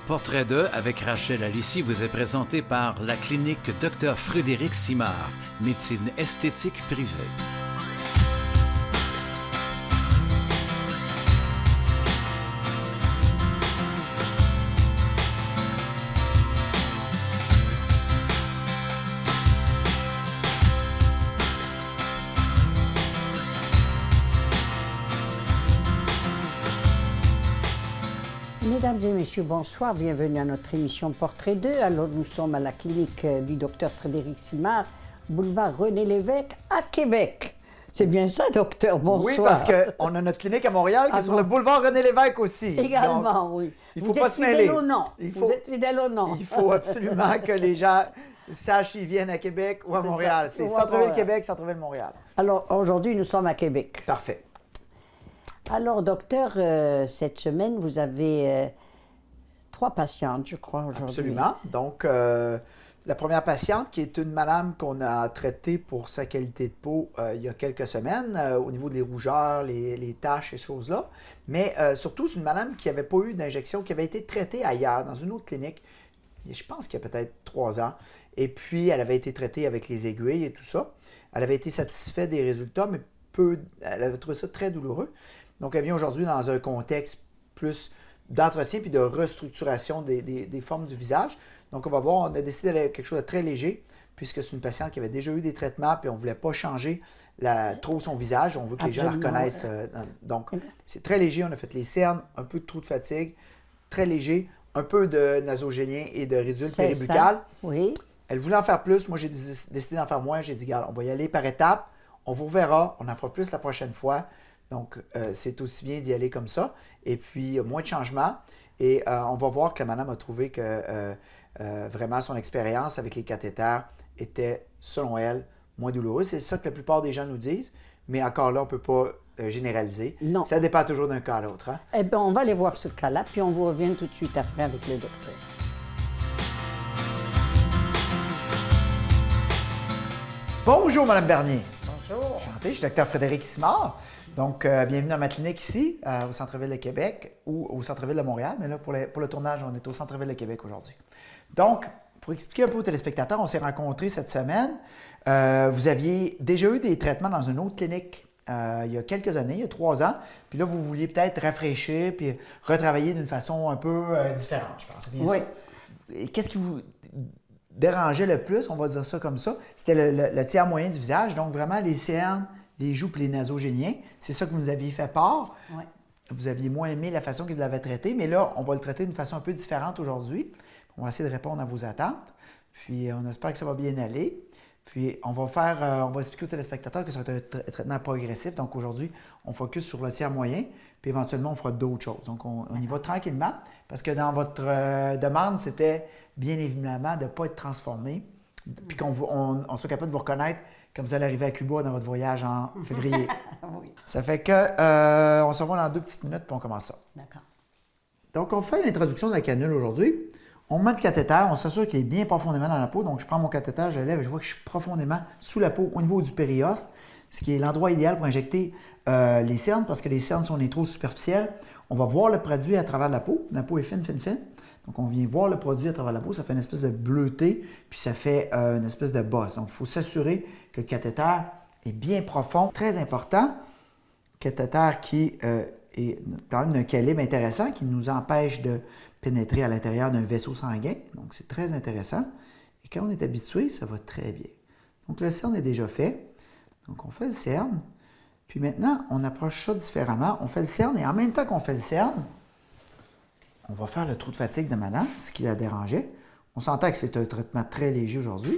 Portrait de avec Rachel Alissi vous est présenté par la clinique Dr Frédéric Simard, médecine esthétique privée. Mesdames et messieurs, bonsoir, bienvenue à notre émission Portrait 2. Alors nous sommes à la clinique du docteur Frédéric Simard, boulevard René-Lévesque à Québec. C'est bien ça, docteur, bonsoir. Oui, parce qu'on a notre clinique à Montréal qui est sur le boulevard René-Lévesque aussi. Également, oui. Il ne faut pas se mêler. Vous êtes fidèle au nom. Il faut absolument que les gens sachent s'ils viennent à Québec ou à Montréal. C'est Centre-Ville Québec, Centre-Ville Montréal. Alors aujourd'hui, nous sommes à Québec. Parfait. Alors, docteur, cette semaine, vous avez 3 patientes, je crois, aujourd'hui. Absolument. Donc, la première patiente, qui est une madame qu'on a traitée pour sa qualité de peau il y a quelques semaines, au niveau des rougeurs, les taches, ces choses-là. Mais surtout, c'est une madame qui n'avait pas eu d'injection, qui avait été traitée ailleurs, dans une autre clinique, je pense qu'il y a peut-être 3 ans. Et puis, elle avait été traitée avec les aiguilles et tout ça. Elle avait été satisfaite des résultats, mais elle avait trouvé ça très douloureux. Donc, elle vient aujourd'hui dans un contexte plus d'entretien puis de restructuration des formes du visage. Donc, on va voir, on a décidé d'aller quelque chose de très léger, puisque c'est une patiente qui avait déjà eu des traitements, puis on ne voulait pas changer trop son visage. On veut que les gens la reconnaissent. Donc, c'est très léger. On a fait les cernes, un peu de trou de fatigue, très léger, un peu de nasogénien et de ridules péribuccales. Oui. Elle voulait en faire plus. Moi, j'ai décidé d'en faire moins. J'ai dit, regarde, on va y aller par étapes. On vous verra. On en fera plus la prochaine fois. Donc, c'est aussi bien d'y aller comme ça. Et puis, moins de changements. Et on va voir que la madame a trouvé que vraiment son expérience avec les cathéters était, selon elle, moins douloureuse. C'est ça que la plupart des gens nous disent. Mais encore là, on ne peut pas généraliser. Non. Ça dépend toujours d'un cas à l'autre. Hein? Eh bien, on va aller voir ce cas-là, puis on vous revient tout de suite après avec le docteur. Bonjour, Mme Bernier. Bonjour. Enchanté, je suis Dr Frédéric Simard. Donc, bienvenue dans ma clinique ici, au centre-ville de Québec ou au centre-ville de Montréal. Mais là, pour le tournage, on est au centre-ville de Québec aujourd'hui. Donc, pour expliquer un peu aux téléspectateurs, on s'est rencontrés cette semaine. Vous aviez déjà eu des traitements dans une autre clinique il y a quelques années, il y a 3 ans. Puis là, vous vouliez peut-être rafraîchir puis retravailler d'une façon un peu différente, je pense. C'est bien oui. Ça? Et qu'est-ce qui vous dérangeait le plus, on va dire ça comme ça? C'était le tiers moyen du visage, donc vraiment les cernes, les joues et les nasogéniens. C'est ça que vous nous aviez fait part. Oui. Vous aviez moins aimé la façon qu'ils l'avaient traité, mais là, on va le traiter d'une façon un peu différente aujourd'hui. On va essayer de répondre à vos attentes. Puis, on espère que ça va bien aller. Puis, on va expliquer aux téléspectateurs que ça va être un traitement progressif. Donc, aujourd'hui, on focus sur le tiers moyen, puis éventuellement, on fera d'autres choses. Donc, on y va tranquillement, parce que dans votre demande, c'était bien évidemment de ne pas être transformé, puis qu'on soit capable de vous reconnaître quand vous allez arriver à Cuba dans votre voyage en février. Oui. Ça fait que on se revoit dans 2 petites minutes, puis on commence ça. D'accord. Donc, on fait l'introduction de la canule aujourd'hui. On met le cathéter, on s'assure qu'il est bien profondément dans la peau. Donc, je prends mon cathéter, je le lève et je vois que je suis profondément sous la peau, au niveau du périoste, ce qui est l'endroit idéal pour injecter les cernes, parce que les cernes sont trop superficielles. On va voir le produit à travers la peau. La peau est fine, fine, fine. Donc, on vient voir le produit à travers la peau. Ça fait une espèce de bleuté, puis ça fait une espèce de bosse. Donc, il faut s'assurer que le cathéter est bien profond. Très important, cathéter qui est quand même d'un calibre intéressant, qui nous empêche de pénétrer à l'intérieur d'un vaisseau sanguin. Donc, c'est très intéressant. Et quand on est habitué, ça va très bien. Donc, le cerne est déjà fait. Donc, on fait le cerne. Puis maintenant, on approche ça différemment. On fait le cerne et en même temps qu'on fait le cerne, on va faire le trou de fatigue de madame, ce qui la dérangeait. On s'entend que c'est un traitement très léger aujourd'hui.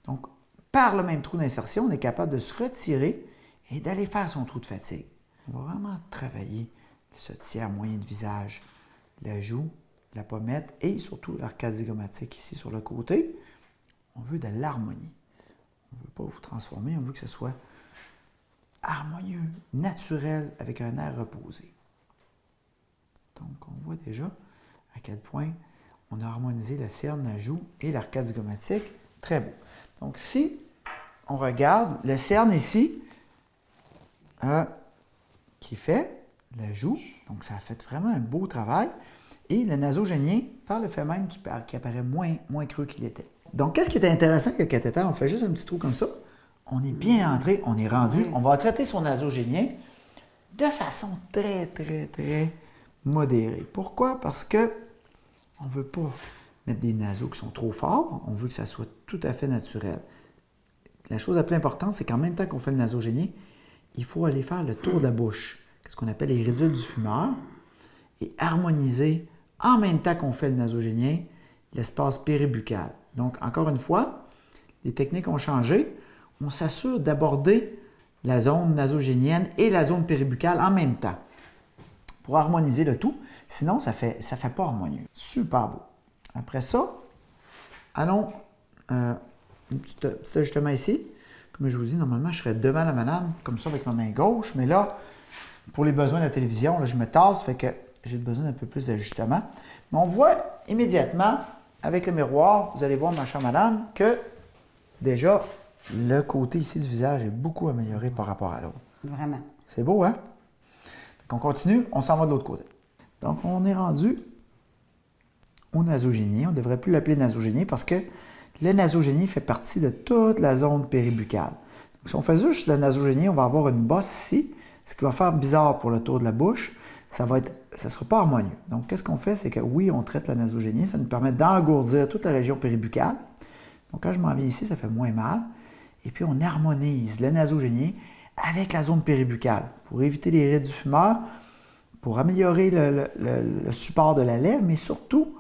Donc, par le même trou d'insertion, on est capable de se retirer et d'aller faire son trou de fatigue. On va vraiment travailler ce tiers moyen de visage, la joue, la pommette et surtout l'arcade zygomatique ici sur le côté. On veut de l'harmonie. On ne veut pas vous transformer, on veut que ce soit harmonieux, naturel, avec un air reposé. Donc, on voit déjà à quel point on a harmonisé la cerne, la joue et l'arcade zygomatique. Très beau. Donc, si on regarde le cerne ici, qui fait la joue, donc ça a fait vraiment un beau travail. et le nasogénien, par le fait même qui apparaît moins creux qu'il était. Donc, qu'est-ce qui est intéressant avec le cathéter? On fait juste un petit trou comme ça. On est bien entré, on est rendu. On va traiter son nasogénien de façon très, très, très modérée. Pourquoi? Parce que on ne veut pas mettre des nasos qui sont trop forts. On veut que ça soit tout à fait naturel. La chose la plus importante, c'est qu'en même temps qu'on fait le nasogénien, il faut aller faire le tour de la bouche, ce qu'on appelle les ridules du fumeur, et harmoniser, en même temps qu'on fait le nasogénien, l'espace péribuccal. Donc, encore une fois, les techniques ont changé. On s'assure d'aborder la zone nasogénienne et la zone péribuccale en même temps pour harmoniser le tout. Sinon, ça fait pas harmonieux. Super beau. Après ça, allons un petit ajustement ici. Comme je vous dis, normalement, je serais devant la madame, comme ça, avec ma main gauche. Mais là, pour les besoins de la télévision, là, je me tasse, fait que j'ai besoin d'un peu plus d'ajustement. Mais on voit immédiatement, avec le miroir, vous allez voir, ma chère madame, que déjà, le côté ici du visage est beaucoup amélioré par rapport à l'autre. Vraiment. C'est beau, hein? Donc, on continue, on s'en va de l'autre côté. Donc, on est rendu au nasogénien. On ne devrait plus l'appeler nasogénien parce que le nasogénien fait partie de toute la zone péribuccale. Donc, si on fait juste le nasogénien, on va avoir une bosse ici, ce qui va faire bizarre pour le tour de la bouche. Ça ne sera pas harmonieux. Donc, qu'est-ce qu'on fait? C'est que oui, on traite le nasogénie. Ça nous permet d'engourdir toute la région péribuccale. Donc, quand je m'en viens ici, ça fait moins mal. Et puis, on harmonise le nasogénie avec la zone péribuccale pour éviter les rides du fumeur, pour améliorer le support de la lèvre, mais surtout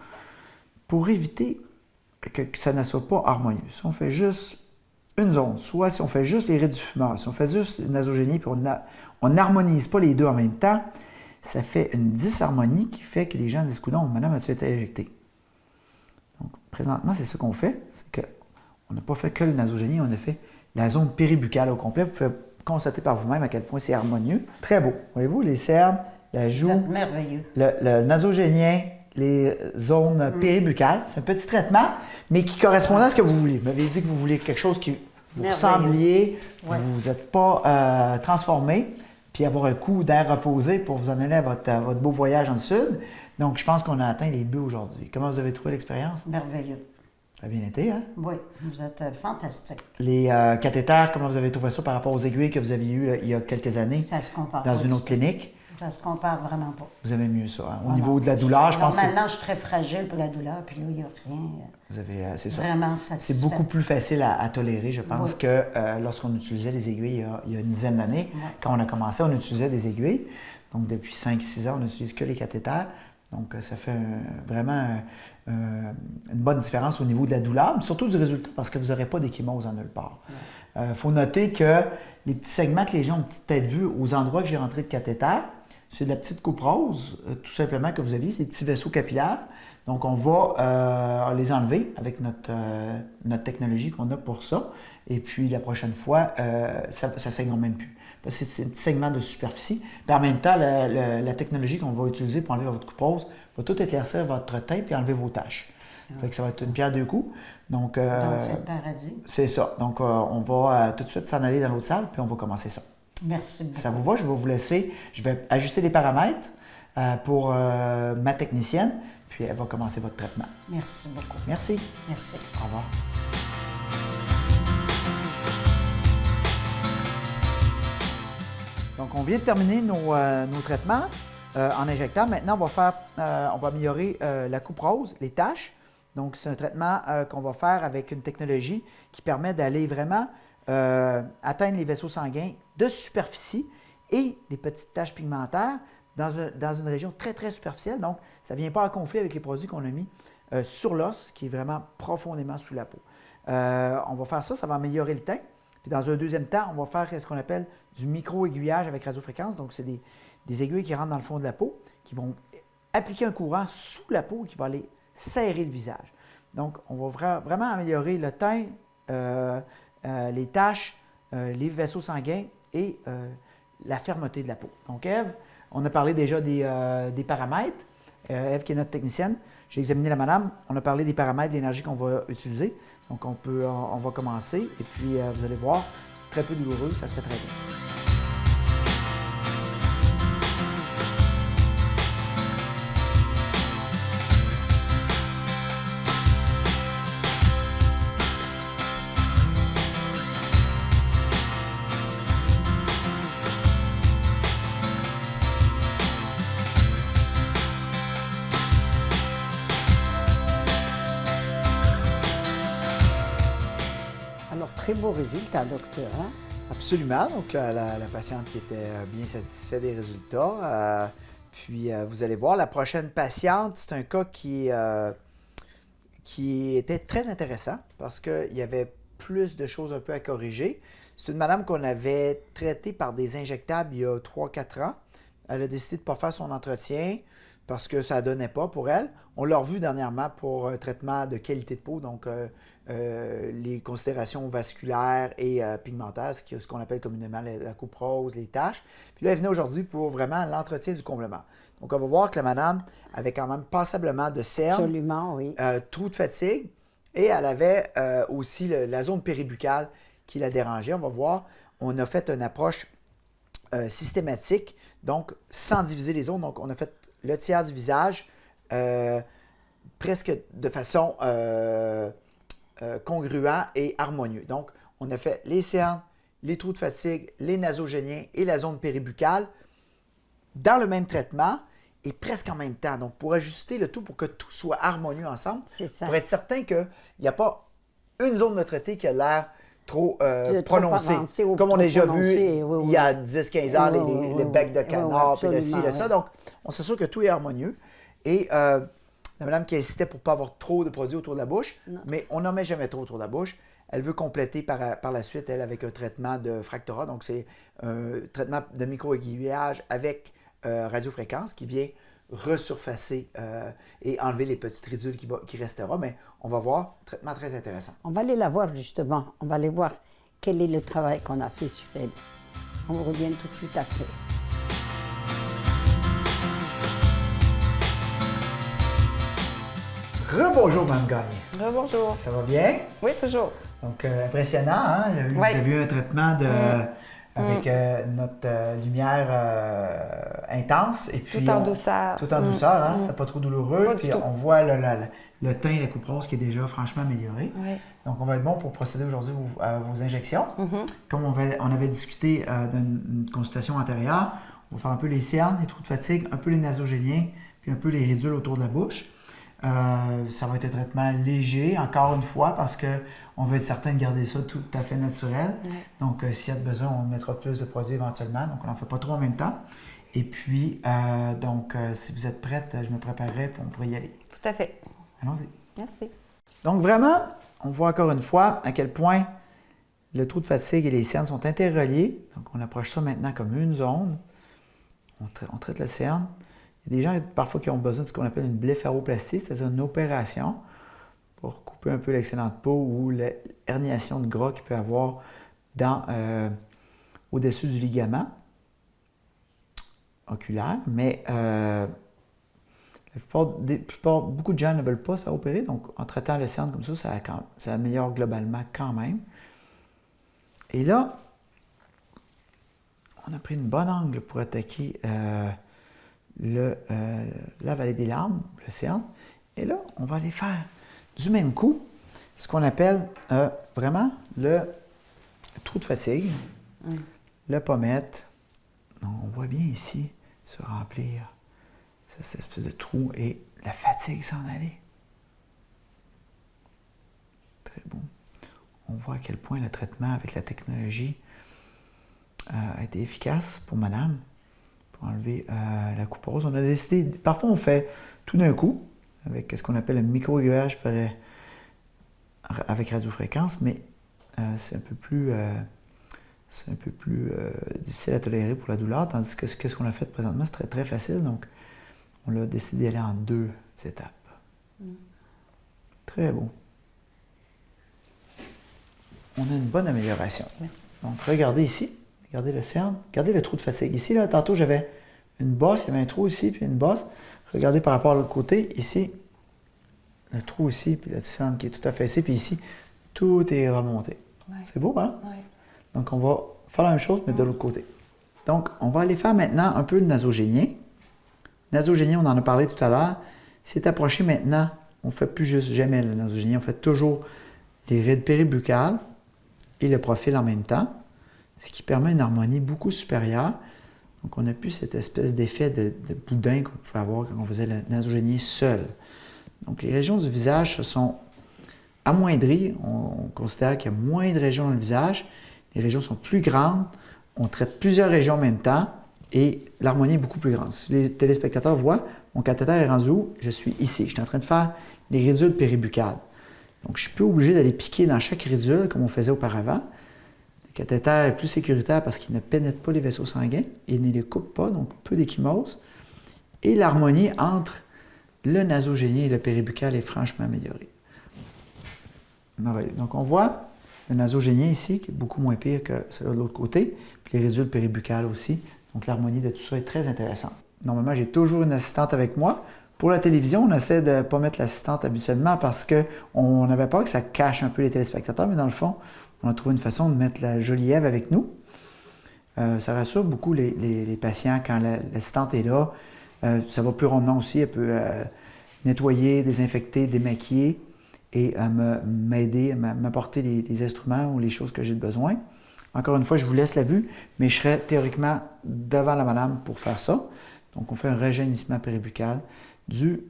pour éviter que ça ne soit pas harmonieux. Si on fait juste une zone, soit si on fait juste les rides du fumeur, si on fait juste le nasogénie, puis on n'harmonise pas les deux en même temps, ça fait une disharmonie qui fait que les gens disent « Coudonc, madame, as-tu été injectée? » Donc, présentement, c'est ce qu'on fait. C'est qu'on n'a pas fait que le nasogénie, on a fait la zone péribuccale au complet. Vous pouvez constater par vous-même à quel point c'est harmonieux. Très beau. Voyez-vous, les cernes, la joue, merveilleux. Le nasogénien, les zones péribuccales. C'est un petit traitement, mais qui correspond à ce que vous voulez. Vous m'avez dit que vous vouliez quelque chose qui vous ressembliez, vous n'êtes pas transformé, puis avoir un coup d'air reposé pour vous en aller à votre beau voyage en Sud. Donc, je pense qu'on a atteint les buts aujourd'hui. Comment vous avez trouvé l'expérience? Merveilleux. Ça a bien été, hein? Oui, vous êtes fantastique. Les cathéters, comment vous avez trouvé ça par rapport aux aiguilles que vous aviez eues il y a quelques années Ça se compare dans pas une autre clinique? Ça se compare vraiment pas. Vous aimez mieux ça, hein? Au niveau de la douleur, je pense que maintenant, je suis très fragile pour la douleur, puis là, il n'y a rien. vous avez, c'est ça. Vraiment satisfait. C'est beaucoup plus facile à tolérer, je pense, que lorsqu'on utilisait les aiguilles il y a une dizaine d'années. Oui. Quand on a commencé, on utilisait des aiguilles. Donc, depuis 5-6 ans, on n'utilise que les cathéters. Donc, ça fait vraiment une bonne différence au niveau de la douleur, mais surtout du résultat, parce que vous n'aurez pas d'échymose en nulle part. Il faut noter que les petits segments que les gens ont peut-être vus aux endroits que j'ai rentré de cathéter, c'est de la petite coupe rose, tout simplement, que vous aviez, ces petits vaisseaux capillaires. Donc, on va les enlever avec notre technologie qu'on a pour ça. Et puis, la prochaine fois, ça ne saignera même plus. Parce que c'est un petit segment de superficie. Puis en même temps, la technologie qu'on va utiliser pour enlever votre coupe rose va tout éclaircir votre teint et enlever vos taches. Fait que ça va être une pierre deux coups. Donc c'est le paradis. C'est ça. Donc, on va tout de suite s'en aller dans l'autre salle, puis on va commencer ça. Merci beaucoup. Ça vous va? Je vais vous laisser. Je vais ajuster les paramètres pour ma technicienne, puis elle va commencer votre traitement. Merci beaucoup. Merci. Merci. Au revoir. Donc, on vient de terminer nos traitements en injectant. Maintenant, on va améliorer la coupe rose, les taches. Donc, c'est un traitement qu'on va faire avec une technologie qui permet d'aller vraiment atteindre les vaisseaux sanguins de superficie et les petites taches pigmentaires dans une région très, très superficielle. Donc, ça ne vient pas en conflit avec les produits qu'on a mis sur l'os, qui est vraiment profondément sous la peau. On va faire ça, ça va améliorer le teint. Puis dans un deuxième temps, on va faire ce qu'on appelle du micro-aiguillage avec radiofréquence. Donc, c'est des aiguilles qui rentrent dans le fond de la peau, qui vont appliquer un courant sous la peau et qui va aller serrer le visage. Donc, on va vraiment améliorer le teint, les taches, les vaisseaux sanguins et la fermeté de la peau. Donc, Ève, on a parlé déjà des paramètres. Ève, qui est notre technicienne, j'ai examiné la madame. On a parlé des paramètres, de l'énergie qu'on va utiliser. Donc, on va commencer et puis vous allez voir, très peu douloureux, ça se fait très bien. très beaux résultats, docteur. Hein? Absolument. Donc, la patiente qui était bien satisfaite des résultats. Puis, vous allez voir, la prochaine patiente, c'est un cas qui était très intéressant parce qu'il y avait plus de choses un peu à corriger. C'est une madame qu'on avait traitée par des injectables il y a 3-4 ans. Elle a décidé de ne pas faire son entretien parce que ça ne donnait pas pour elle. On l'a revu dernièrement pour un traitement de qualité de peau, donc les considérations vasculaires et pigmentaires, ce qu'on appelle communément la coupe rose, les taches. Puis là, elle venait aujourd'hui pour vraiment l'entretien du comblement. Donc, on va voir que la madame avait quand même passablement de cernes, Absolument, oui. trou de fatigue, et elle avait aussi la zone péribuccale qui la dérangeait. On va voir, on a fait une approche systématique, donc sans diviser les zones. Donc, on a fait le tiers du visage presque de façon congruente et harmonieuse. Donc, on a fait les cernes, les trous de fatigue, les nasogéniens et la zone péribuccale dans le même traitement et presque en même temps. Donc, pour ajuster le tout, pour que tout soit harmonieux ensemble, C'est ça. pour être certain qu'il n'y a pas une zone de traité qui a l'air trop prononcée. avancé ou Comme on a trop déjà vu prononcé, oui, il y a oui. 10-15 ans, les becs de canard, puis le ci, absolument, le ça. oui. Donc, on s'assure que tout est harmonieux. Et la madame qui insistait pour ne pas avoir trop de produits autour de la bouche, mais on n'en met jamais trop autour de la bouche. Elle veut compléter par la suite, elle, avec un traitement de fractora. Donc, c'est un traitement de micro-aiguillage avec radiofréquence qui vient resurfacer et enlever les petites ridules qui restera. Mais on va voir, traitement très intéressant. On va aller la voir justement. On va aller voir quel est le travail qu'on a fait sur elle. On revient tout de suite après. Rebonjour, Mme Gagné. Bonjour. Ça va bien? Oui, toujours. Donc, impressionnant, hein? Vous Ouais. avez eu un traitement avec notre lumière intense. Et puis, Tout en douceur. Tout en douceur, hein? C'était pas trop douloureux. Pas du Puis, tout. on voit le teint et la coupe rose qui est déjà franchement amélioré. Oui. Donc, on va être bon pour procéder aujourd'hui à vos injections. Comme on avait discuté d'une consultation antérieure, on va faire un peu les cernes, les trous de fatigue, un peu les nasogéniens, puis un peu les ridules autour de la bouche. Ça va être un traitement léger, encore une fois, parce qu'on veut être certain de garder ça tout à fait naturel. Ouais. Donc, s'il y a besoin, on mettra plus de produits éventuellement. Donc, on n'en fait pas trop en même temps. Et puis, si vous êtes prête, je me préparerai pour on pourrait y aller. Tout à fait. Allons-y. Merci. Donc, vraiment, on voit encore une fois à quel point le trou de fatigue et les cernes sont interreliés. Donc, on approche ça maintenant comme une zone. On traite la cerne. Il y a des gens parfois qui ont besoin de ce qu'on appelle une blépharoplastie, c'est-à-dire une opération pour couper un peu l'excédent de peau ou l'herniation de gras qu'il peut avoir au-dessus du ligament oculaire. Mais beaucoup de gens ne veulent pas se faire opérer, donc en traitant le cerne comme ça améliore globalement quand même. Et là, on a pris une bonne angle pour attaquer la vallée des larmes, le cerne. Et là, on va aller faire du même coup ce qu'on appelle vraiment le trou de fatigue, la pommette. Donc, on voit bien ici se remplir cette espèce de trou et la fatigue s'en aller. Très beau. On voit à quel point le traitement avec la technologie a été efficace pour madame, pour enlever la coupe rose. On a décidé, parfois on fait tout d'un coup, avec ce qu'on appelle un micro-aiguillage avec radiofréquence, mais c'est un peu plus difficile à tolérer pour la douleur, tandis que ce qu'on a fait présentement, c'est très, très facile. Donc, on a décidé d'aller en 2 étapes. Très beau. On a une bonne amélioration. Merci. Donc, regardez ici. Regardez le cerne. Regardez le trou de fatigue. Ici, là, tantôt, j'avais une bosse. Il y avait un trou ici, puis une bosse. Regardez par rapport à l'autre côté. Ici, le trou ici, puis la cerne qui est tout affaissée. Puis ici, tout est remonté. Ouais. C'est beau, hein? Oui. Donc, on va faire la même chose, mais de l'autre côté. Donc, on va aller faire maintenant un peu de nasogénien. Nasogénien, on en a parlé tout à l'heure. C'est approché maintenant. On ne fait plus juste jamais le nasogénien. On fait toujours les rides péribuccales et le profil en même temps, ce qui permet une harmonie beaucoup supérieure. Donc, on n'a plus cette espèce d'effet de boudin qu'on pouvait avoir quand on faisait le nasogénien seul. Donc, les régions du visage se sont amoindrie. On considère qu'il y a moins de régions dans le visage. Les régions sont plus grandes. On traite plusieurs régions en même temps et l'harmonie est beaucoup plus grande. Si les téléspectateurs voient, mon cathéter est rendu où? Je suis ici. Je suis en train de faire les ridules péribuccales. Donc, je ne suis plus obligé d'aller piquer dans chaque ridule comme on faisait auparavant. Le cathéter est plus sécuritaire parce qu'il ne pénètre pas les vaisseaux sanguins et ne les coupe pas, donc peu d'échymose. Et l'harmonie entre le nasogénien et le péribuccal est franchement améliorée. Merveilleux. Donc, on voit le nasogénien ici, qui est beaucoup moins pire que celui de l'autre côté, puis les ridules péribuccales aussi. Donc, l'harmonie de tout ça est très intéressante. Normalement, j'ai toujours une assistante avec moi. Pour la télévision, on essaie de ne pas mettre l'assistante habituellement parce qu'on avait peur que ça cache un peu les téléspectateurs, mais dans le fond, on a trouvé une façon de mettre la jolie Ève avec nous. Ça rassure beaucoup les patients quand l'assistante est là. Ça va plus rondement aussi. Elle peut nettoyer, désinfecter, démaquiller et m'aider, m'apporter les instruments ou les choses que j'ai besoin. Encore une fois, je vous laisse la vue, mais je serai théoriquement devant la madame pour faire ça. Donc, on fait un rajeunissement péribuccal du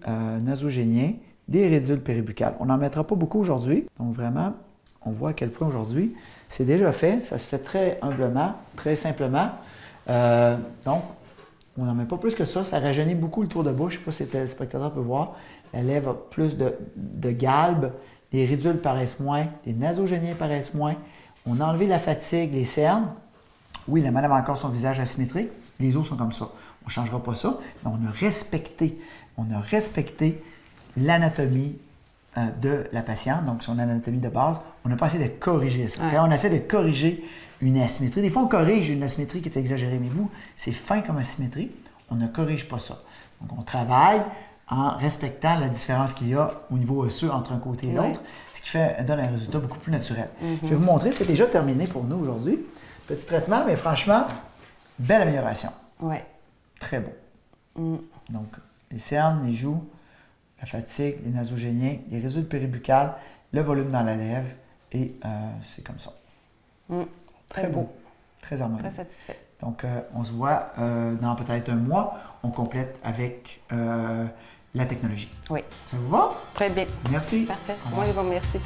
nasogénien, des ridules péribuccales. On n'en mettra pas beaucoup aujourd'hui. Donc, vraiment, on voit à quel point aujourd'hui, c'est déjà fait. Ça se fait très humblement, très simplement. Donc, on n'en met pas plus que ça. Ça rajeunit beaucoup le tour de bouche. Je ne sais pas si le téléspectateur peut voir. La lèvre a plus de galbe. Les ridules paraissent moins. Les nasogéniens paraissent moins. On a enlevé la fatigue, les cernes. Oui, la madame a encore son visage asymétrique. Les os sont comme ça. On ne changera pas ça, mais on a respecté l'anatomie de la patiente, donc son anatomie de base. On n'a pas essayé de corriger ça. Ouais. Quand on essaie de corriger une asymétrie, des fois on corrige une asymétrie qui est exagérée, mais vous, c'est fin comme asymétrie, on ne corrige pas ça. Donc on travaille en respectant la différence qu'il y a au niveau osseux entre un côté et l'autre, ce qui donne un résultat beaucoup plus naturel. Je vais vous montrer, c'est déjà terminé pour nous aujourd'hui. Petit traitement, mais franchement, belle amélioration. Oui. Très beau. Donc, les cernes, les joues, la fatigue, les nasogéniens, les ridules péribuccales, le volume dans la lèvre, et c'est comme ça. Très beau. Très harmonieux. Très satisfait. Donc, on se voit dans peut-être un mois. On complète avec la technologie. Oui. Ça vous va? Très bien. Merci. Parfait. Au revoir. Moi, je vous remercie.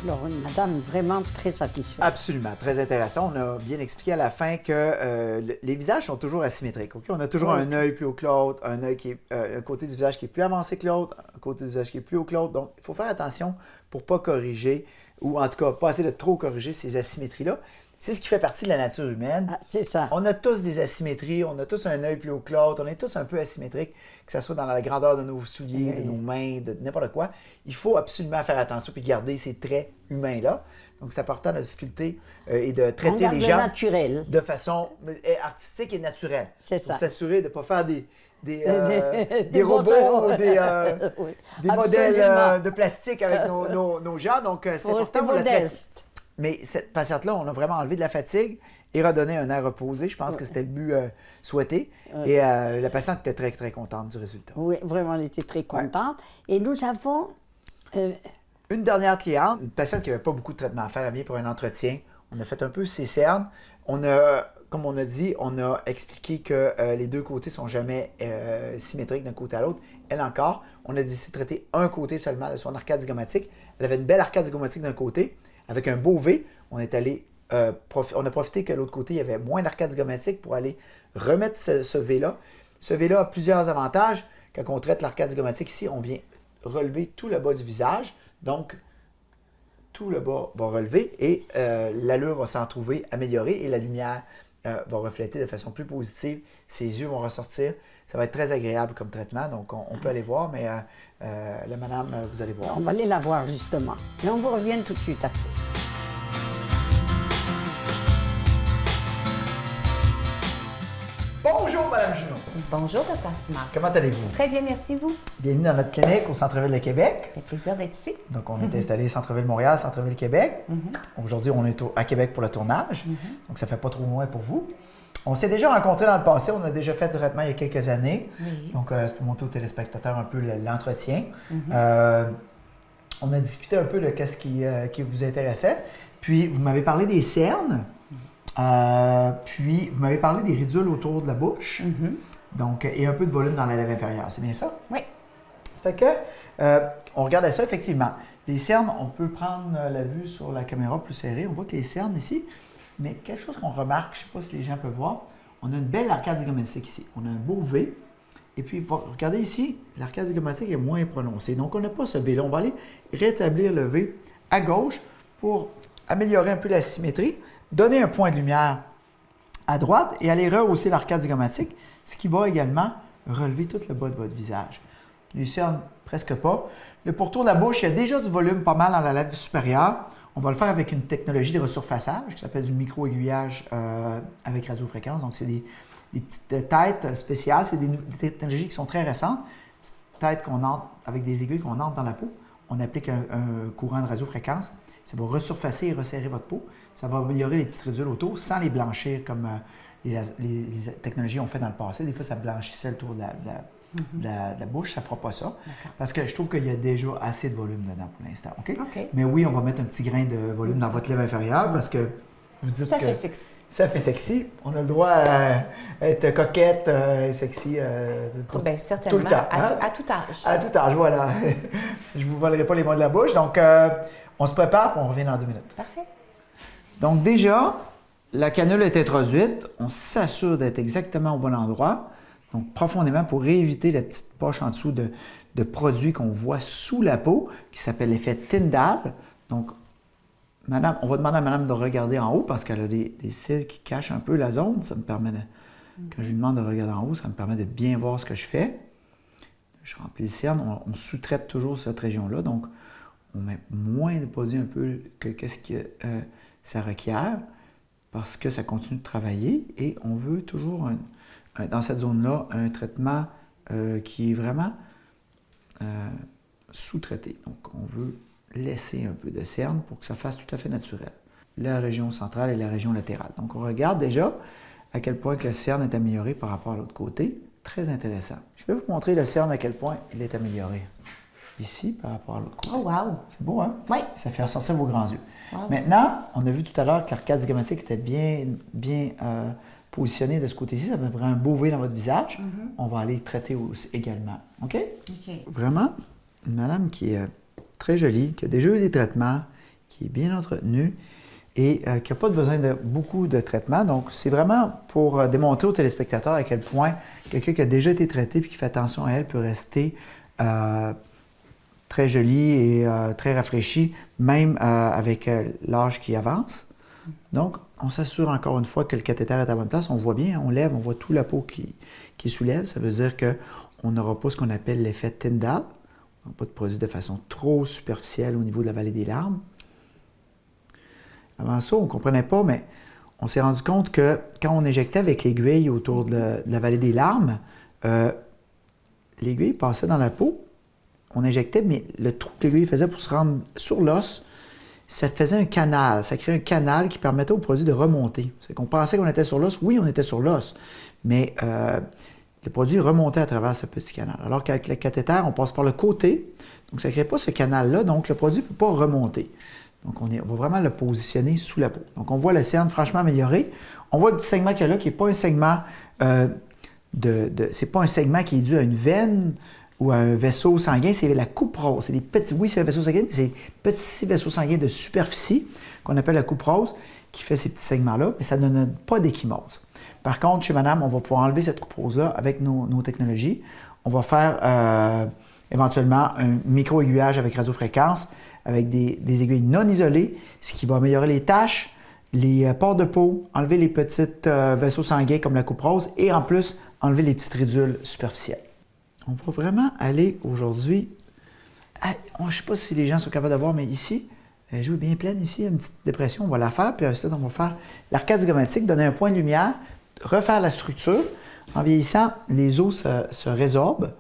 Alors, une madame vraiment très satisfaite. Absolument, très intéressant. On a bien expliqué à la fin que les visages sont toujours asymétriques. Okay? On a toujours un œil plus haut que l'autre, un œil qui est un côté du visage qui est plus avancé que l'autre, un côté du visage qui est plus haut que l'autre. Donc, il faut faire attention pour ne pas corriger, ou en tout cas, pas essayer de trop corriger ces asymétries-là. C'est ce qui fait partie de la nature humaine. Ah, c'est ça. On a tous des asymétries, on a tous un œil plus haut que l'autre, on est tous un peu asymétriques, que ce soit dans la grandeur de nos souliers, de nos mains, de n'importe quoi. Il faut absolument faire attention et garder ces traits humains-là. Donc, c'est important de sculpter et de traiter les gens naturel. de façon artistique et naturelle. C'est ça. Pour s'assurer de ne pas faire des Des robots ou des Oui, modèles absolument. de plastique avec nos gens. Donc, c'est Faut rester important. On la traite. modeste. Mais cette patiente-là, on a vraiment enlevé de la fatigue et redonné un air reposé. Je pense que c'était le but souhaité. Et la patiente était très, très contente du résultat. Oui, vraiment, elle était très contente. Et nous avons... Une dernière cliente, une patiente qui n'avait pas beaucoup de traitement à faire, elle vient pour un entretien. On a fait un peu ses cernes. Comme on a dit, on a expliqué que les deux côtés ne sont jamais symétriques d'un côté à l'autre. Elle encore, on a décidé de traiter un côté seulement de son arcade zygomatique. Elle avait une belle arcade zygomatique d'un côté, avec un beau V. On est allé, on a profité que de l'autre côté, il y avait moins d'arcade zygomatique pour aller remettre ce V-là. Ce V-là a plusieurs avantages. Quand on traite l'arcade zygomatique ici, on vient relever tout le bas du visage. Donc, tout le bas va relever et l'allure va s'en trouver améliorée et la lumière va refléter de façon plus positive. Ses yeux vont ressortir. Ça va être très agréable comme traitement, donc on peut aller voir, mais la madame, vous allez voir. On va aller la voir, justement. Et on vous revient tout de suite après. Bonjour, madame Junot. Bonjour, Dr. Simard. Comment allez-vous? Très bien, merci vous. Bienvenue dans notre clinique au centre-ville de Québec. Ça fait plaisir d'être ici. Donc, on est installé centre-ville Montréal, centre-ville Québec. Aujourd'hui, on est à Québec pour le tournage, donc ça fait pas trop loin pour vous. On s'est déjà rencontrés dans le passé, on a déjà fait le traitement il y a quelques années. Oui. Donc, c'est pour montrer aux téléspectateurs un peu l'entretien. On a discuté un peu de ce qui vous intéressait. Puis, vous m'avez parlé des cernes. Puis, vous m'avez parlé des ridules autour de la bouche. Donc, et un peu de volume dans la lèvre inférieure. C'est bien ça? Oui. fait que, on regardait ça effectivement. Les cernes, on peut prendre la vue sur la caméra plus serrée. On voit que les cernes ici, mais quelque chose qu'on remarque, je ne sais pas si les gens peuvent voir, on a une belle arcade zygomatique ici. On a un beau V. Et puis, regardez ici, l'arcade zygomatique est moins prononcée. Donc, on n'a pas ce V-là. On va aller rétablir le V à gauche pour améliorer un peu la symétrie, donner un point de lumière à droite et aller rehausser l'arcade zygomatique, ce qui va également relever tout le bas de votre visage. Les cernes, presque pas. Le pourtour de la bouche, il y a déjà du volume pas mal dans la lèvre supérieure. On va le faire avec une technologie de resurfaçage qui s'appelle du micro-aiguillage avec radiofréquence. Donc, c'est des petites têtes spéciales. C'est des technologies qui sont très récentes. Têtes qu'on entre avec des aiguilles qu'on entre dans la peau. On applique un courant de radiofréquence. Ça va resurfacer et resserrer votre peau. Ça va améliorer les petites ridules autour sans les blanchir comme les technologies ont fait dans le passé. Des fois, ça blanchissait le tour de la bouche. Ça ne fera pas ça. Parce que je trouve qu'il y a déjà assez de volume dedans pour l'instant. OK? Mais oui, on va mettre un petit grain de volume dans votre lèvre inférieure parce que vous dites Ça que fait sexy. ça fait sexy. On a le droit à être coquette et sexy Bien, certainement. tout le temps. À tout âge. À tout âge, voilà. Je ne vous volerai pas les mots de la bouche. Donc, on se prépare et on revient dans 2 minutes. Parfait. Donc, déjà, la canule est introduite. On s'assure d'être exactement au bon endroit. Donc, profondément pour éviter la petite poche en dessous de produits qu'on voit sous la peau, qui s'appelle l'effet Tyndall. Donc, madame, on va demander à madame de regarder en haut parce qu'elle a des cils qui cachent un peu la zone. Ça me permet de, quand je lui demande de regarder en haut, ça me permet de bien voir ce que je fais. Je remplis le cerne. On sous-traite toujours cette région-là. Donc, on met moins de produits un peu que ce que ça requiert parce que ça continue de travailler et on veut toujours, dans cette zone-là, un traitement qui est vraiment sous-traité. Donc, on veut laisser un peu de cerne pour que ça fasse tout à fait naturel. La région centrale et la région latérale. Donc, on regarde déjà à quel point que le cerne est amélioré par rapport à l'autre côté. Très intéressant. Je vais vous montrer le cerne à quel point il est amélioré. Ici, par rapport à l'autre côté. Oh, wow! C'est beau, hein? Oui. Ça fait ressortir vos grands yeux. Wow. Maintenant, on a vu tout à l'heure que l'arcade zygomatique était bien positionnée de ce côté-ci. Ça fait un beau V dans votre visage. On va aller traiter aussi également. OK? OK. Vraiment, une madame qui est très jolie, qui a déjà eu des traitements, qui est bien entretenue et qui n'a pas besoin de beaucoup de traitements. Donc, c'est vraiment pour démontrer aux téléspectateurs à quel point quelqu'un qui a déjà été traité et qui fait attention à elle peut rester très jolie et très rafraîchie, même avec l'âge qui avance. Donc, on s'assure encore une fois que le cathéter est à la bonne place. On voit bien, on lève, on voit toute la peau qui soulève. Ça veut dire qu'on n'aura pas ce qu'on appelle l'effet Tyndall. On n'a pas de produit de façon trop superficielle au niveau de la vallée des larmes. Avant ça, on ne comprenait pas, mais on s'est rendu compte que quand on injectait avec l'aiguille autour de la vallée des larmes, l'aiguille passait dans la peau, on injectait, mais le trou que l'aiguille faisait pour se rendre sur l'os, ça faisait un canal, ça créait un canal qui permettait au produit de remonter. C'est qu'on pensait qu'on était sur l'os, oui, on était sur l'os, mais le produit remontait à travers ce petit canal. Alors qu'avec le cathéter, on passe par le côté, donc ça ne crée pas ce canal-là, donc le produit ne peut pas remonter. Donc on va vraiment le positionner sous la peau. Donc on voit le cerne franchement amélioré. On voit le petit segment qu'il y a là qui n'est pas un segment c'est pas un segment qui est dû à une veine ou à un vaisseau sanguin, c'est la couperose. C'est des petits, oui, c'est un vaisseau sanguin, mais c'est des petits vaisseaux sanguins de superficie qu'on appelle la couperose qui fait ces petits segments-là, mais ça ne donne pas d'échymose. Par contre, chez madame, on va pouvoir enlever cette couperose-là avec nos technologies. On va faire éventuellement un micro-aiguillage avec radiofréquence, avec des aiguilles non isolées, ce qui va améliorer les taches, les pores de peau, enlever les petits vaisseaux sanguins comme la couperose et en plus, enlever les petites ridules superficielles. On va vraiment aller aujourd'hui, je ne sais pas si les gens sont capables de voir, mais ici, elle joue bien pleine ici, une petite dépression, on va la faire, puis ensuite on va faire l'arcade zygomatique, donner un point de lumière, refaire la structure. En vieillissant, les os se résorbent,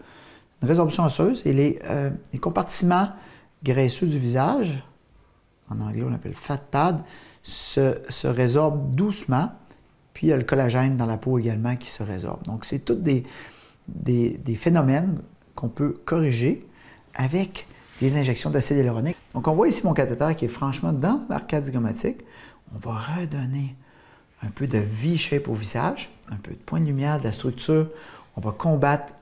une résorption osseuse, et les compartiments graisseux du visage, en anglais on appelle fat pad, se résorbent doucement, puis il y a le collagène dans la peau également qui se résorbe. Donc c'est tous des phénomènes qu'on peut corriger avec des injections d'acide hyaluronique. Donc on voit ici mon cathéter qui est franchement dans l'arcade zygomatique. On va redonner un peu de V-shape au visage, un peu de point de lumière, de la structure. On va combattre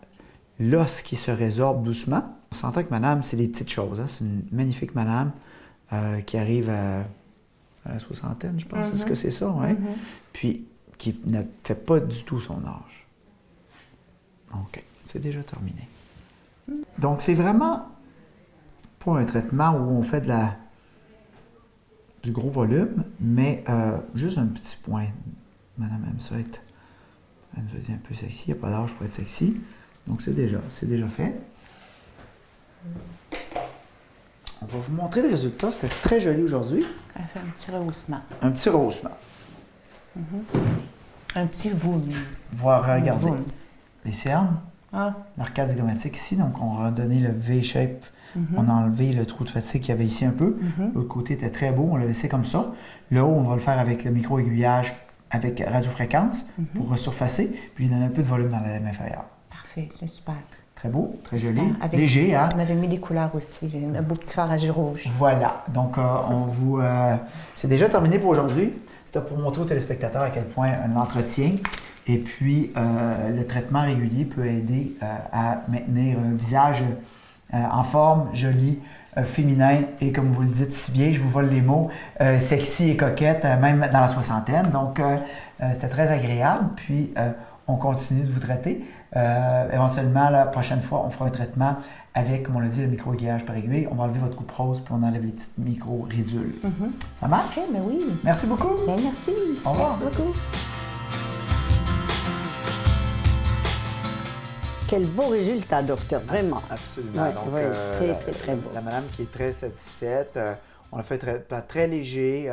l'os qui se résorbe doucement. On s'entend que madame, c'est des petites choses. Hein? C'est une magnifique madame qui arrive à la soixantaine, je pense. Est-ce que c'est ça? Ouais? Puis qui ne fait pas du tout son âge. OK, c'est déjà terminé. Donc, c'est vraiment pas un traitement où on fait du gros volume, mais juste un petit point. Madame aime ça être... Elle nous a dit un peu sexy, il n'y a pas d'âge pour être sexy. Donc, c'est déjà fait. On va vous montrer le résultat. C'était très joli aujourd'hui. Elle fait un petit rehaussement. Un petit rehaussement. Un petit voumi. Voir, regardez. Les cernes, Ah, l'arcade zygomatique ici. Donc, on a donné le V-shape. On a enlevé le trou de fatigue qu'il y avait ici un peu. L'autre côté était très beau. On l'a laissé comme ça. Là-haut, on va le faire avec le micro-aiguillage avec radiofréquence pour resurfacer. Puis, il donne un peu de volume dans la lame inférieure. parfait, c'est super. Très beau, très joli. Avec- Léger, hein? On m'avait mis des couleurs aussi. J'ai un beau petit farage rouge. Voilà. Donc, c'est déjà terminé pour aujourd'hui. C'était pour montrer aux téléspectateurs à quel point l'entretien et puis le traitement régulier peut aider à maintenir un visage en forme, joli, féminin et, comme vous le dites si bien, je vous vole les mots, sexy et coquette, même dans la soixantaine. Donc, c'était très agréable. Puis, on continue de vous traiter. Éventuellement, la prochaine fois, on fera un traitement avec, comme on l'a dit, le micro-aiguillage par aiguille. On va enlever votre coupe rose puis on enlève les petites micro-ridules. Ça marche? OK, mais oui. Merci beaucoup. Bien, merci. Au revoir. Merci beaucoup. Quel beau résultat, docteur, vraiment. Absolument. Ouais, Donc, ouais, très, très, très beau. La madame qui est très satisfaite. On a fait un traitement très léger.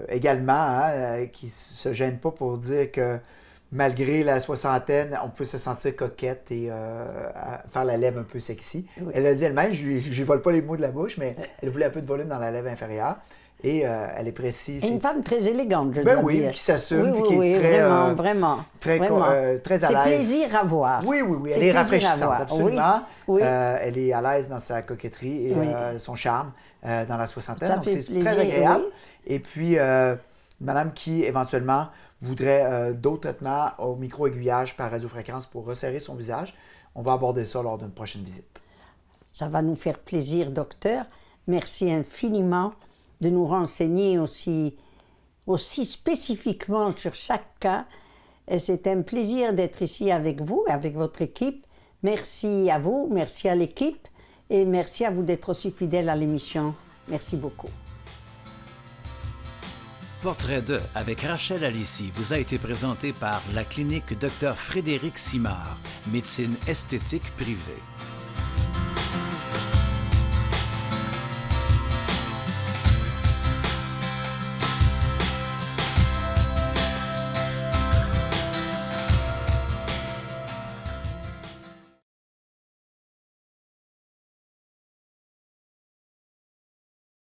Également, hein, qui ne se gêne pas pour dire que malgré la soixantaine, on peut se sentir coquette et faire la lèvre un peu sexy. Oui. Elle a dit elle-même, je ne vole pas les mots de la bouche, mais elle voulait un peu de volume dans la lèvre inférieure. Et elle est précise. Et une femme très élégante, je Ben dois oui, dire. qui s'assume, Oui, puis qui oui, est oui, très, vraiment. très à C'est l'aise. plaisir à voir. Oui, oui, oui. C'est Elle est plaisir à rafraîchissante, voir. absolument. Oui, oui. Elle est à l'aise dans sa coquetterie et Oui. son charme dans la soixantaine. Ça Donc, fait c'est plaisir, très agréable. oui. Et puis, madame qui, éventuellement, voudrait d'autres traitements au micro-aiguillage par radiofréquence pour resserrer son visage, on va aborder ça lors d'une prochaine visite. Ça va nous faire plaisir, docteur. Merci infiniment de nous renseigner aussi spécifiquement sur chaque cas. Et c'est un plaisir d'être ici avec vous, avec votre équipe. Merci à vous, merci à l'équipe et merci à vous d'être aussi fidèles à l'émission. Merci beaucoup. Portrait 2 avec Rachel Alissi vous a été présenté par la clinique Dr Frédéric Simard, médecine esthétique privée.